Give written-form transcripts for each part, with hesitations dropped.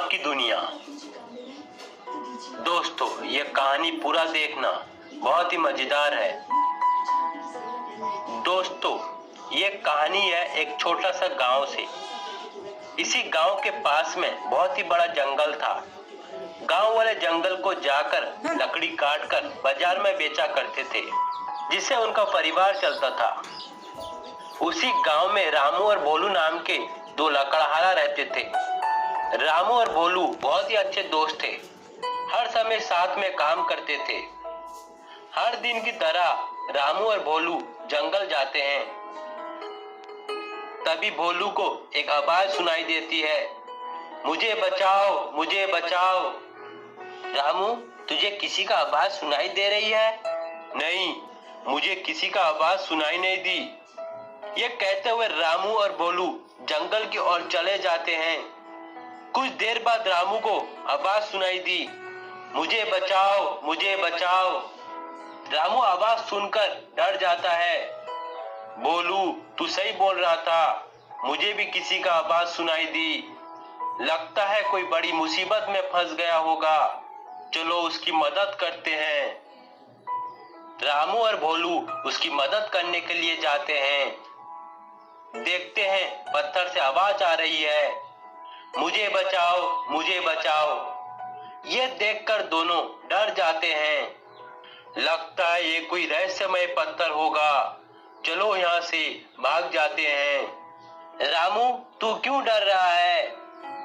सांप की दुनिया। दोस्तों, ये कहानी पूरा देखना, बहुत ही मजेदार है। दोस्तों, ये कहानी है एक छोटा सा गांव से। इसी गांव के पास में बहुत ही बड़ा जंगल था। गांव वाले जंगल को जाकर लकड़ी काटकर बाजार में बेचा करते थे, जिससे उनका परिवार चलता था। उसी गांव में रामू और भोलू नाम के दो लकड़हारा रहते थे। रामू और भोलू बहुत ही अच्छे दोस्त थे। हर समय साथ में काम करते थे। हर दिन की तरह रामू और भोलू जंगल जाते हैं। तभी भोलू को एक आवाज सुनाई देती है, मुझे बचाओ, मुझे बचाओ। रामू, तुझे किसी का आवाज सुनाई दे रही है? नहीं, मुझे किसी का आवाज सुनाई नहीं दी। ये कहते हुए रामू और भोलू जंगल की ओर चले जाते हैं। कुछ देर बाद रामू को आवाज सुनाई दी, मुझे बचाओ, मुझे बचाओ। रामू आवाज सुनकर डर जाता है। भोलू, तू सही बोल रहा था, मुझे भी किसी का आवाज सुनाई दी। लगता है कोई बड़ी मुसीबत में फंस गया होगा, चलो उसकी मदद करते हैं। रामू और भोलू उसकी मदद करने के लिए जाते हैं। देखते हैं पत्थर से आवाज आ रही है, मुझे बचाओ, मुझे बचाओ। ये देखकर दोनों डर जाते हैं। लगता है ये कोई रहस्यमय पत्थर होगा, चलो यहाँ से भाग जाते हैं। रामू, तू क्यों डर रहा है?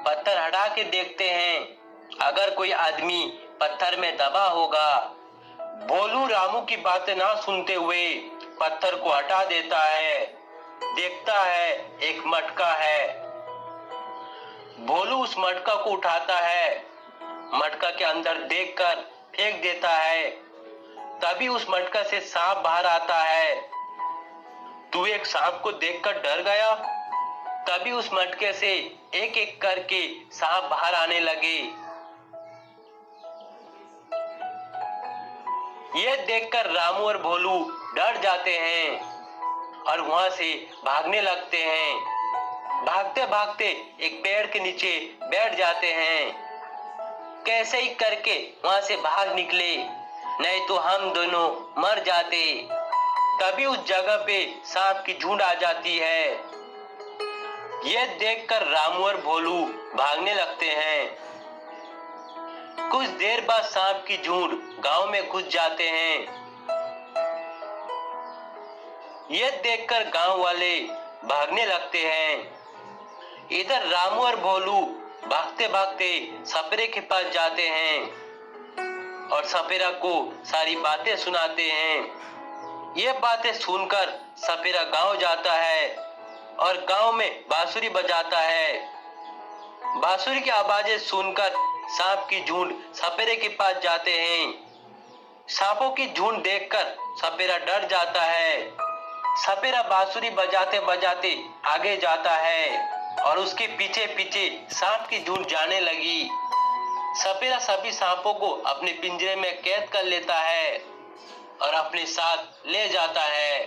पत्थर हटा के देखते हैं, अगर कोई आदमी पत्थर में दबा होगा। भोलू रामू की बातें ना सुनते हुए पत्थर को हटा देता है। देखता है एक मटका है। भोलू उस मटका को उठाता है, मटका के अंदर देखकर फेंक देता है। तभी उस मटका से सांप बाहर आता है। तू एक सांप को देखकर डर गया? तभी उस मटके से एक एक करके सांप बाहर आने लगे। ये देखकर रामू और भोलू डर जाते हैं और वहां से भागने लगते हैं। भागते भागते एक पेड़ के नीचे बैठ जाते हैं। कैसे ही करके वहां से भाग निकले, नहीं तो हम दोनों मर जाते। तभी उस जगह पे सांप की झुंड आ जाती है। यह देखकर रामू और भोलू भागने लगते हैं। कुछ देर बाद सांप की झुंड गांव में घुस जाते हैं। यह देखकर गांव वाले भागने लगते हैं। इधर रामू और भोलू भागते भागते सपेरे के पास जाते हैं और सपेरा को सारी बातें सुनाते हैं। ये बातें सुनकर सपेरा गांव जाता है और गांव में बांसुरी बजाता है। बांसुरी की आवाजें सुनकर सांप की झुंड सपेरे के पास जाते हैं। सांपों की झुंड देखकर सपेरा डर जाता है। सपेरा बांसुरी बजाते बजाते आगे जाता है और उसके पीछे पीछे सांप की झुंड जाने लगी। सपेरा सभी सांपों को अपने पिंजरे में कैद कर लेता है और अपने साथ ले जाता है।